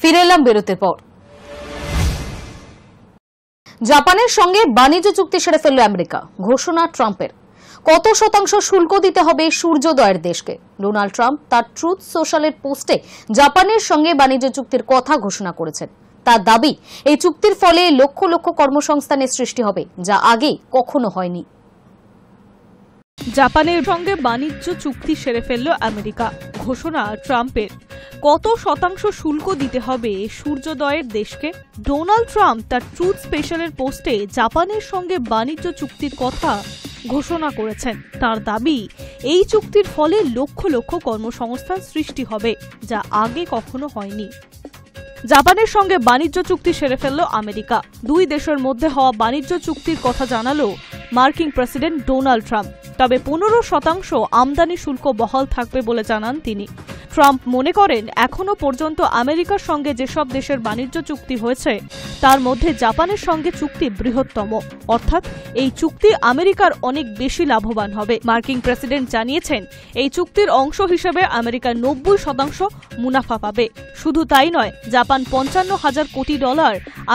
ফিরে এলাম বিরতির পর। জাপানের সঙ্গে বাণিজ্য চুক্তি সেরে ফেলল আমেরিকা। ঘোষণা ট্রাম্পের। কত শতাংশ শুল্ক দিতে হবে সূর্যোদয়ের দেশকে? ডোনাল্ড ট্রাম্প তার ট্রুথ সোশ্যালের পোস্টে জাপানের সঙ্গে বাণিজ্য চুক্তির কথা ঘোষণা করেছেন। তার দাবি, এই চুক্তির ফলে লক্ষ লক্ষ কর্মসংস্থানের সৃষ্টি হবে, যা আগে কখনো হয়নি। জাপানের সঙ্গে বাণিজ্য চুক্তি সেরে ফেলল আমেরিকা। ঘোষণা ট্রাম্পের। কত শতাংশ শুল্ক দিতে হবে সূর্যোদয়ের দেশকে? ডোনাল্ড ট্রাম্প তার ট্রুথ স্পেশালের পোস্টে জাপানের সঙ্গে বাণিজ্য চুক্তির কথা ঘোষণা করেছেন। তার দাবি, এই চুক্তির ফলে লক্ষ লক্ষ কর্মসংস্থান সৃষ্টি হবে, যা আগে কখনো হয়নি। জাপানের সঙ্গে বাণিজ্য চুক্তি সেরে ফেলল আমেরিকা। দুই দেশের মধ্যে হওয়া বাণিজ্য চুক্তির কথা জানালো মার্কিন প্রেসিডেন্ট ডোনাল্ড ট্রাম্প। তবে 15% আমদানি শুল্ক বহাল থাকবে বলে জানান তিনি। ট্রাম্প মনে করেন, এখনো পর্যন্ত আমেরিকার সঙ্গে যেসব দেশের বাণিজ্য চুক্তি হয়েছে তার মধ্যে জাপানের সঙ্গে চুক্তি বৃহত্তম। অর্থাৎ এই চুক্তি আমেরিকার অনেক বেশি লাভবান হবে। মার্কিন প্রেসিডেন্ট জানিয়েছেন, এই চুক্তির অংশ হিসেবে আমেরিকা 90% মুনাফা পাবে। শুধু তাই নয়, জাপান $55,000 কোটি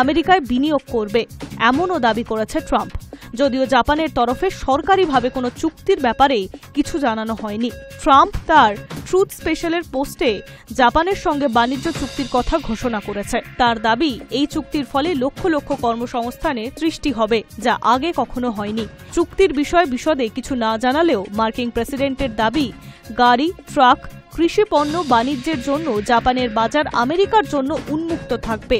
আমেরিকায় বিনিয়োগ করবে, এমনও দাবি করেছে ট্রাম্প। যদিও জাপানের তরফে সরকারিভাবে কোনো চুক্তির ব্যাপারে কিছু জানানো হয়নি। ট্রাম্প তার ট্রুথ স্পেশালের পোস্টে জাপানের সঙ্গে বাণিজ্য চুক্তির কথা ঘোষণা করেছে। তার দাবি, এই চুক্তির ফলে লক্ষ লক্ষ কর্মসংস্থানের সৃষ্টি হবে, যা আগে কখনো হয়নি। চুক্তির বিষয়ে বিশদে কিছু না জানালেও মার্কিন প্রেসিডেন্টের দাবি, গাড়ি, ট্রাক, কৃষি পণ্য বাণিজ্যের জন্য জাপানের বাজার আমেরিকার জন্য উন্মুক্ত থাকবে।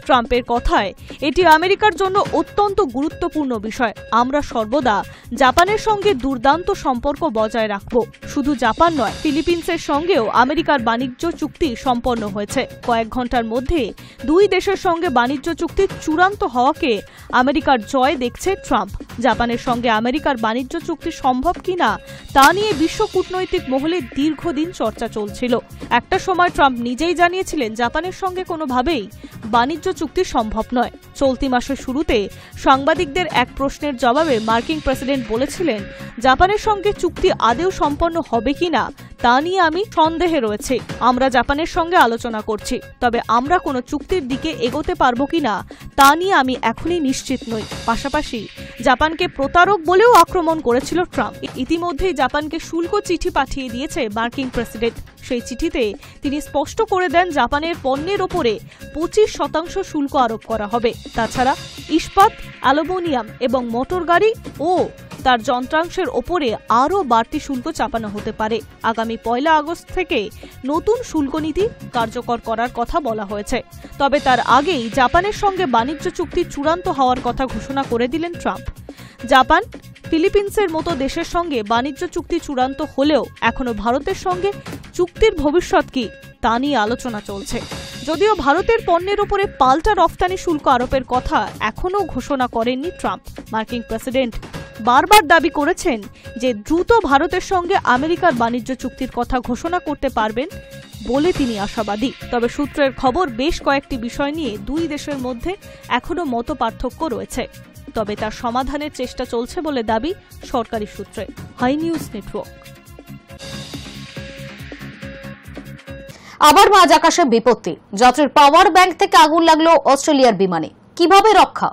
ট্রাম্পের কথায়, এটি আমেরিকার জন্য অত্যন্ত গুরুত্বপূর্ণ বিষয়। আমরা সর্বদা জাপানের সঙ্গে দুর্দান্ত সম্পর্ক বজায় রাখব। শুধু জাপান নয়, ফিলিপিন্সের সঙ্গেও আমেরিকার বাণিজ্য চুক্তি সম্পন্ন হয়েছে। কয়েক ঘন্টার মধ্যে দুই দেশের সঙ্গে বাণিজ্য চুক্তি চূড়ান্ত হওয়াকে আমেরিকার জয় দেখছে ট্রাম্প। জাপানের সঙ্গে আমেরিকার বাণিজ্য চুক্তি সম্ভব কিনা তা নিয়ে বিশ্ব কূটনৈতিক মহলে দীর্ঘদিন চর্চা চলছিল। একটা সময় ট্রাম্প নিজেই জানিয়েছিলেন, জাপানের সঙ্গে কোনোভাবেই বাণিজ্য চুক্তি সম্ভব নয়। চলতি মাসের শুরুতে সাংবাদিকদের এক প্রশ্নের জবাবে মার্কিন প্রেসিডেন্ট বলেছিলেন, জাপানের সঙ্গে চুক্তি আদৌ সম্পন্ন হবে কিনা তা নিয়ে আমি সন্দেহে রয়েছে। আমরা জাপানের সঙ্গে আলোচনা করছি, তবে আমরা কোনো চুক্তির দিকে এগোতে পারবো কিনা তা নিয়ে আমি এখনই নিশ্চিত নই। পাশাপাশি জাপানকে প্রতারক বলেও আক্রমণ করেছিল ট্রাম্প। ইতিমধ্যেই জাপানকে শুল্ক চিঠি পাঠিয়ে দিয়েছে মার্কিন প্রেসিডেন্ট। সেই চিঠিতে তিনি স্পষ্ট করে দেন, জাপানের পণ্যের ওপরে 25% শুল্ক আরোপ করা হবে। তাছাড়া ইস্পাত, অ্যালুমিনিয়াম এবং মোটর গাড়ি ও তার যন্ত্রাংশের ওপরে আরও বাড়তি শুল্ক চাপানো হতে পারে। আগামী 1 আগস্ট থেকে নতুন শুল্ক নীতি কার্যকর করার কথা বলা হয়েছে। তবে তার আগেই জাপানের সঙ্গে বাণিজ্য চুক্তি চূড়ান্ত হওয়ার কথা ঘোষণা করে দিলেন ট্রাম্প। জাপান, ফিলিপিন্সের মতো দেশের সঙ্গে বাণিজ্য চুক্তি চূড়ান্ত হলেও এখনো ভারতের সঙ্গে চুক্তির ভবিষ্যৎ কি তা নিয়ে আলোচনা চলছে। যদিও ভারতের পণ্যের উপরে পাল্টা রফতানি শুল্ক আরোপের কথা এখনও ঘোষণা করেননি ট্রাম্প। মার্কিন প্রেসিডেন্ট বারবার দাবি করেছেন যে দ্রুত ভারতের সঙ্গে আমেরিকার বাণিজ্য চুক্তির কথা ঘোষণা করতে পারবেন বলে তিনি আশাবাদী। তবে সূত্রের খবর, বেশ কয়েকটি বিষয় নিয়ে দুই দেশের মধ্যে এখনও মতপার্থক্য রয়েছে। তবে তার সমাধানের চেষ্টা চলছে বলে দাবি সরকারি সূত্রে। Hi News Network. আবার মাঝ আকাশে বিপত্তি। যাত্রীর পাওয়ার ব্যাংক থেকে আগুন লাগলো অস্ট্রেলিয়ার বিমানে। কিভাবে রক্ষা?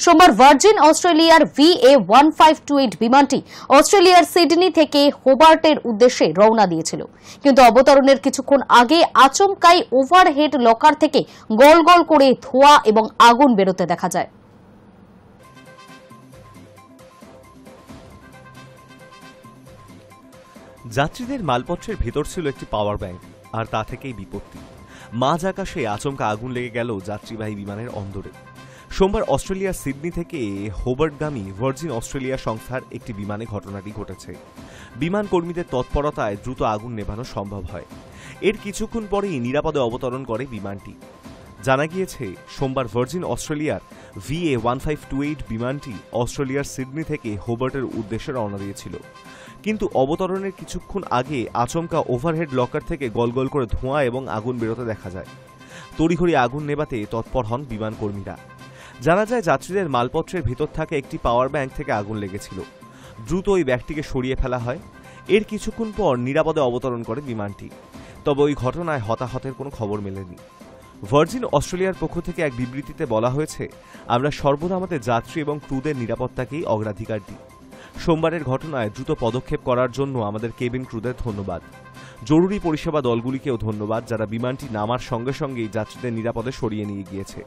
সোমবার ভার্জিন অস্ট্রেলিয়ার VA1528 বিমানটি অস্ট্রেলিয়ার সিডনি থেকে হোবার্টের উদ্দেশ্যে রওনা দিয়েছিল, কিন্তু অবতরণের কিছুক্ষণ আগে আচমকাই ওভারহেড লকার থেকে গল গল করে ধোঁয়া এবং আগুন বেরোতে দেখা যায়। যাত্রীদের মালপত্রের ভেতর ছিল একটি পাওয়ার ব্যাংক, আর তা থেকেই বিপত্তি। মাঝ আকাশে আচমকা আগুন লেগে গেল যাত্রীবাহী বিমানের অন্দরে। সোমবার অস্ট্রেলিয়ার সিডনি থেকে হোবার্টগামী ভার্জিন অস্ট্রেলিয়া সংস্থার একটি বিমানে ঘটনাটি ঘটেছে। বিমান কর্মীদের তৎপরতায় দ্রুত আগুন নেভানো সম্ভব হয়। এর কিছুক্ষণ পরেই নিরাপদে অবতরণ করে বিমানটি। জানা গিয়েছে, সোমবার ভার্জিন অস্ট্রেলিয়ার VA1528 বিমানটি অস্ট্রেলিয়ার সিডনি থেকে হোবার্টের উদ্দেশ্যে রওনা দিয়েছিল, কিন্তু অবতরণের কিছুক্ষণ আগে আচমকা ওভারহেড লকার থেকে গলগল করে ধোঁয়া এবং আগুন বেরোতে দেখা যায়। তড়িঘড়ি আগুন নেভাতে তৎপর হন বিমান কর্মীরা। জানা যায়, যাত্রীদের মালপত্রের ভেতর থাকা একটি পাওয়ার ব্যাংক থেকে আগুন লেগেছিল। দ্রুত ওই ব্যাগটিকে সরিয়ে ফেলা হয়। এর কিছুক্ষণ পর নিরাপদে অবতরণ করে বিমানটি। তবে ওই ঘটনায় হতাহতের কোনো খবর মেলেনি। ভার্জিন অস্ট্রেলিয়ার পক্ষ থেকে এক বিবৃতিতে বলা হয়েছে, আমরা সর্বদা আমাদের যাত্রী এবং ক্রুদের নিরাপত্তাকেই অগ্রাধিকার দিই। সোমবারের ঘটনায় দ্রুত পদক্ষেপ করার জন্য আমাদের কেবিন ক্রুদের ধন্যবাদ। জরুরি পরিষেবা দলগুলিকেও ধন্যবাদ, যারা বিমানটি নামার সঙ্গে সঙ্গেই যাত্রীদের নিরাপদে সরিয়ে নিয়ে গিয়েছে।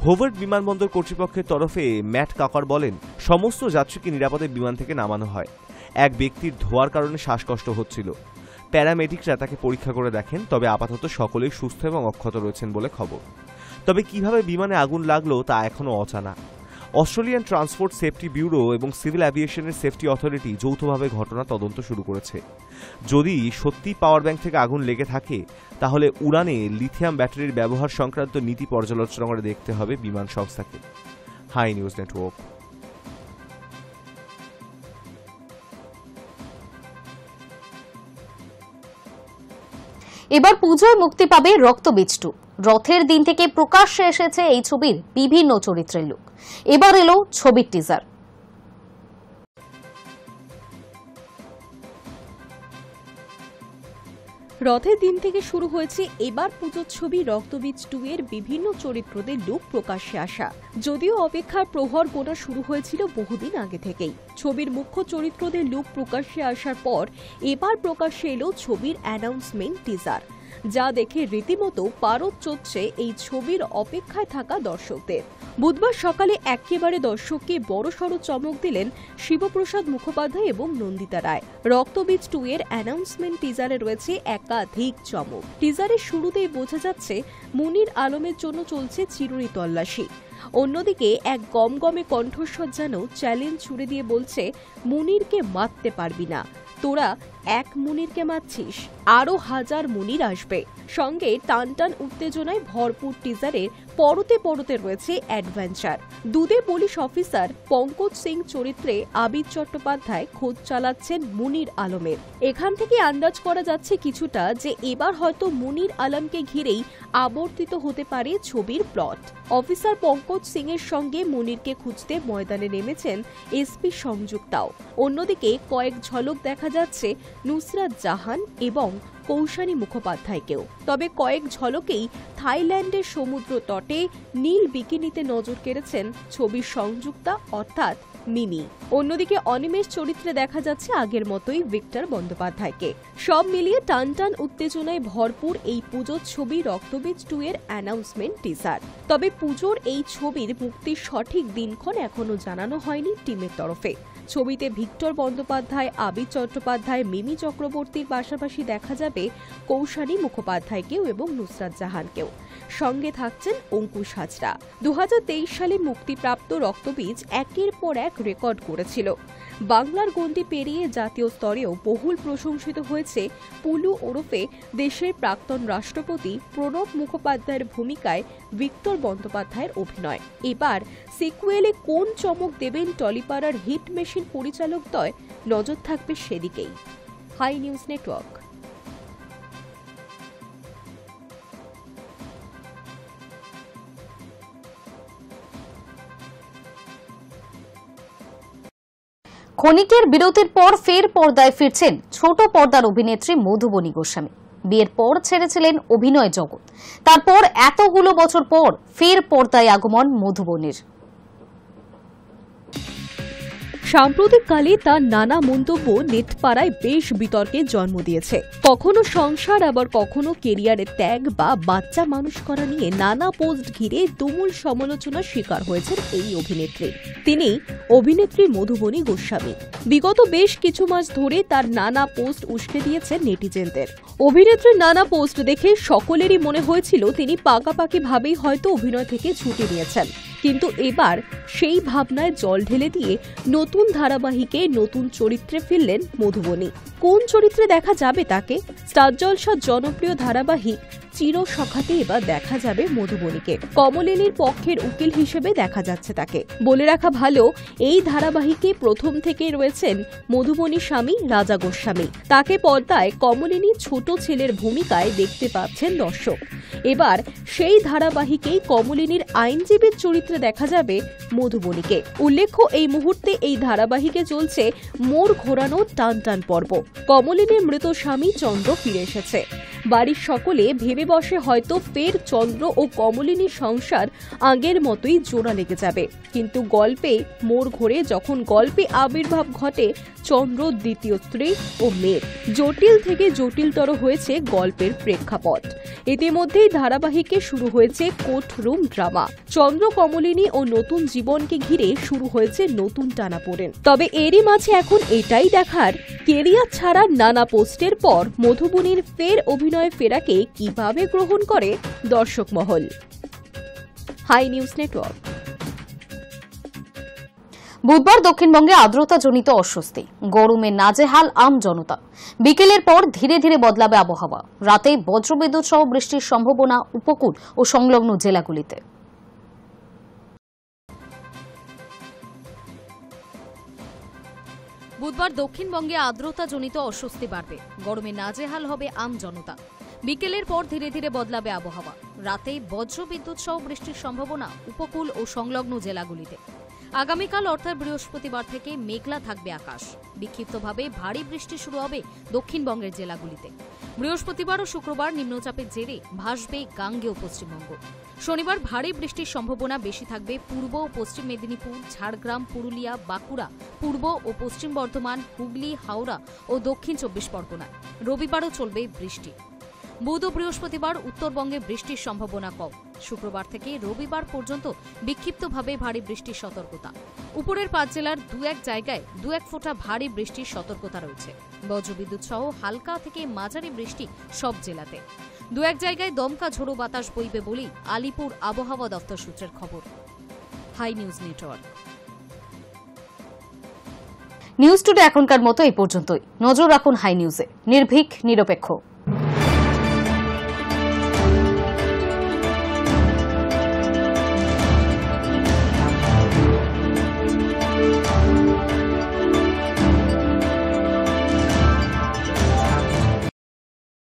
হোভার্ড বিমানবন্দর কর্তৃপক্ষের তরফে ম্যাট কাকার বলেন, সমস্ত যাত্রীকে নিরাপদে বিমান থেকে নামানো হয়। এক ব্যক্তির ধোঁয়ার কারণে শ্বাসকষ্ট হচ্ছিল। প্যারামেডিকরা তাকে পরীক্ষা করে দেখেন, তবে আপাতত সকলেই সুস্থ এবং অক্ষত রয়েছেন বলে খবর। তবে কিভাবে বিমানে আগুন লাগলো তা এখনও অজানা। অস্ট্রেলিয়ান ট্রান্সপোর্ট সেফটি ব্যুরো এবং সিভিল অ্যাভিয়েশনের সেফটি অথরিটি যৌথভাবে ঘটনা তদন্ত শুরু করেছে। যদি সত্যি পাওয়ার ব্যাংক থেকে আগুন লেগে থাকে, তাহলে উড়ানে লিথিয়াম ব্যাটারির ব্যবহার সংক্রান্ত নীতি পর্যালোচনা করে দেখতে হবে বিমান সংস্থাকে। Hi News Network. এবার পুজোয় মুক্তি পাবে রক্তবীজ 2। রথের দিন থেকে প্রকাশ্যে এসেছে এই ছবির বিভিন্ন চরিত্রের লুক। এবার এলো ছবির টিজার। রথের দিন থেকে শুরু হয়েছে এবার পুজোর ছবি রক্তবীজ 2 এর বিভিন্ন চরিত্রদের লুক প্রকাশ্যে আসা। যদিও অপেক্ষার প্রহর গোনা শুরু হয়েছিল বহুদিন আগে থেকেই। ছবির মুখ্য চরিত্রদের লুক প্রকাশ্যে আসার পর এবার প্রকাশ্যে এলো ছবির অ্যানাউন্সমেন্ট টিজার, যা দেখে রীতিমতো পারদ চড়ছে এই ছবির অপেক্ষায় থাকা দর্শকদের। বুধবার সকালে একেবারে দর্শককে বড়সড় চমক দিলেন শিবপ্রসাদ মুখোপাধ্যায় এবং নন্দিতা রায়। রক্তবীজ 2 এর অ্যানাউন্সমেন্ট টিজারে রয়েছে একাধিক চমক। টিজারের শুরুতেই বোঝা যাচ্ছে মুনির আলমের জন্য চলছে চিরুনি তল্লাশি। অন্যদিকে এক গমগমে কণ্ঠস্বর যেন চ্যালেঞ্জ ছুড়ে দিয়ে বলছে, মুনিরকে মারতে পারবি না, তোরা এক মুনিরকে মারছিস, আরো হাজার মুনির আসবে। সঙ্গে টানটান উত্তেজনায় ভরপুর টিজারের পরতে পরতে রয়েছে অ্যাডভেঞ্চার। দুদে পুলিশ অফিসার পঙ্কজ সিং চরিত্রে আবির চট্টোপাধ্যায় খোঁজ চালাচ্ছেন মুনির আলমের। এখান থেকে আন্দাজ করা যাচ্ছে কিছুটা যে এবার হয়তো মুনির আলমকে ঘিরেই আবর্তিত হতে পারে ছবির প্লট। অফিসার পঙ্কজ সিং এর সঙ্গে মুনিরকে খুঁজতে ময়দানে নেমেছেন এসপি সংযুক্তাও। অন্যদিকে কয়েক ঝলক দেখা যাচ্ছে নুসরাত জাহান এবং কৌশানী মুখোপাধ্যায়কেও। তবে কয়েক ঝলকেই থাইল্যান্ডের সমুদ্র তটে নীল বিকিনিতে নজর কেড়েছেন ছবির সংযুক্তা অর্থাৎ মিমি। অন্যদিকে অনিমেষ চরিত্রে দেখা যাচ্ছে আগের মতোই ভিক্টর বন্দ্যোপাধ্যায়কে। সব মিলিয়ে টানটান উত্তেজনায় ভরপুর এই পুজোর ছবি রক্তবীজ 2 এর অ্যানাউন্সমেন্ট টিজার। তবে পুজোর এই ছবির মুক্তির সঠিক দিনক্ষণ এখনো জানানো হয়নি টিমের তরফে। ছবিতে ভিক্টর বন্দ্যোপাধ্যায়, আবির চট্টোপাধ্যায়, মিমি চক্রবর্তীর পাশাপাশি দেখা যাবে কৌশানী মুখোপাধ্যায়কেও এবং নুসরাত জাহানকেও। সঙ্গে থাকছেন অঙ্কুশ হাজরা। 2023 সালে মুক্তিপ্রাপ্ত রক্তবীজ একের পর এক রেকর্ড করেছিল। বাংলার গণ্ডি পেরিয়ে জাতীয় স্তরেও বহুল প্রশংসিত হয়েছে পুলু ওরফে দেশের প্রাক্তন রাষ্ট্রপতি প্রণব মুখোপাধ্যায়ের ভূমিকায় ভিক্টর বন্দ্যোপাধ্যায়ের অভিনয়। এবার সিকুয়েলে কোন চমক দেবেন টলিপাড়ার হিট মেশিন পরিচালকদ্বয়, নজর থাকবে সেদিকেই। Hi News Network. ক্ষণিকের বিরতির পর ফের পর্দায় ফিরছেন ছোট পর্দার অভিনেত্রী মধুবনী গোস্বামী। বিয়ের পর ছেড়েছিলেন অভিনয় জগৎ, তারপর এতগুলো বছর পর ফের পর্দায় আগমন মধুবনীর। সাম্প্রতিককালে তার নানা মন্তব্য নেটপাড়ায় বেশ বিতর্কের জন্ম দিয়েছে। কখনো সংসার, আবার কখনো কেরিয়ারের ত্যাগ বা বাচ্চা মানুষ করা নিয়ে নানা পোস্ট ঘিরে তুমুল সমালোচনার শিকার হয়েছেন এই অভিনেত্রী। তিনি অভিনেত্রী মধুবনী গোস্বামী। বিগত বেশ কিছু মাস ধরে তার নানা পোস্ট উস্কে দিয়েছেন নেটিজেনদের। অভিনেত্রীর নানা পোস্ট দেখে সকলেরই মনে হয়েছিল তিনি পাকাপাকি ভাবেই হয়তো অভিনয় থেকে ছুটি নিয়েছেন। কিন্তু এবার সেই ভাবনায় জল ঢেলে দিয়ে নতুন ধারাবাহিকে নতুন চরিত্রে ফিরলেন মধুবনী। কোন চরিত্রে দেখা যাবে তাকে? স্টার জলসার জনপ্রিয় ধারাবাহিক চিরসখাতে এবার দেখা যাবে মধুবনীকে। কমলিনীর পক্ষের উকিল হিসেবে দেখা যাচ্ছে তাকে। বলে রাখা ভালো, এই ধারাবাহিকে প্রথম থেকেই রয়েছেন মধুবনীর স্বামী রাজা গোস্বামী। তাকে পর্দায় কমলিনীর ছোট ছেলের ভূমিকায় দেখতে পাচ্ছেন দর্শক। এবার সেই ধারাবাহিকেই কমলিনীর আইনজীবীর চরিত্রে দেখা যাবে মধুবনীকে। উল্লেখ্য, এই মুহূর্তে এই ধারাবাহিকে চলছে মোড় ঘোরানো টান টান পর্ব। কমলিনীর মৃত স্বামী চন্দ্র ফিরে এসেছে। বাড়ির সকলে ভেবে বসে হয়তো ফের চন্দ্র ও কমলিনীর সংসার আগের মতোই জোড়া লেগে যাবে, কিন্তু গল্পে মোড় ঘোরে যখন গল্পে আবির্ভাব ঘটে চন্দ্র দ্বিতীয় স্ত্রী ও মেয়ের। জটিল থেকে জটিলতর হয়েছে গল্পের প্রেক্ষাপট। ইতিমধ্যেই ধারাবাহিকে শুরু হয়েছে কোর্টরুম ড্রামা। চন্দ্র কমলিনী ও নতুন জীবনকে ঘিরে শুরু হয়েছে নতুন টানাপোড়েন। তবে এরই মাঝে এখন এটাই দেখার, কেরিয়ার ছাড়া নানা পোস্টের পর মধুবনীর ফের অভিনয়ে ফেরাকে কিভাবে গ্রহণ করে দর্শক মহল। Hi News Network. বুধবার দক্ষিণবঙ্গে আর্দ্রতাজনিত অস্বস্তি, গরমে নাজেহাল আম জনতা। বিকেলের পর ধীরে ধীরে বদলাবে আবহাওয়া, রাতে বজ্রবিদ্যুৎ সহ বৃষ্টির সম্ভাবনা উপকূল ও সংলগ্ন জেলাগুলিতে। বুধবার দক্ষিণবঙ্গে আর্দ্রতাজনিত অস্বস্তি বাড়বে, গরমে নাজেহাল হবে আম জনতা। বিকেলের পর ধীরে ধীরে বদলাবে আবহাওয়া, রাতে বজ্রবিদ্যুৎ সহ বৃষ্টির সম্ভাবনা উপকূল ও সংলগ্ন জেলাগুলিতে। আগামীকাল অর্থাৎ বৃহস্পতিবার থেকে মেঘলা থাকবে আকাশ, বিক্ষিপ্তভাবে ভারী বৃষ্টি শুরু হবে দক্ষিণবঙ্গের জেলাগুলিতে। বৃহস্পতিবার ও শুক্রবার নিম্নচাপের জেরে ভাসবে গাঙ্গেয় পশ্চিমবঙ্গ। শনিবার ভারী বৃষ্টির সম্ভাবনা বেশি থাকবে পূর্ব ও পশ্চিম মেদিনীপুর, ঝাড়গ্রাম, পুরুলিয়া, বাঁকুড়া, পূর্ব ও পশ্চিম বর্ধমান, হুগলি, হাওড়া ও দক্ষিণ 24 পরগনায়। রবিবারও চলবে বৃষ্টি। বুধ ও বৃহস্পতিবার উত্তরবঙ্গে বৃষ্টির সম্ভাবনা কম। শুক্রবার থেকে রবিবার পর্যন্ত বিক্ষিপ্তভাবে ভারী বৃষ্টির সতর্কতা। উপরের 5 জেলার 2-1 জায়গায় 2-1 ফোঁটা ভারী বৃষ্টির সতর্কতা রয়েছে। বজ্রবিদ্যুৎ সহ হালকা থেকে মাঝারি বৃষ্টি সব জেলাতে। 2-1 জায়গায় দমকা ঝোড়ো বাতাস বইবে বলেই আলিপুর আবহাওয়া দপ্তর সূত্রের খবর। Hi News Network. News Today এখনকার মতো এই পর্যন্তই। নজর রাখুন হাই নিউজে, নির্ভীক, নিরপেক্ষ।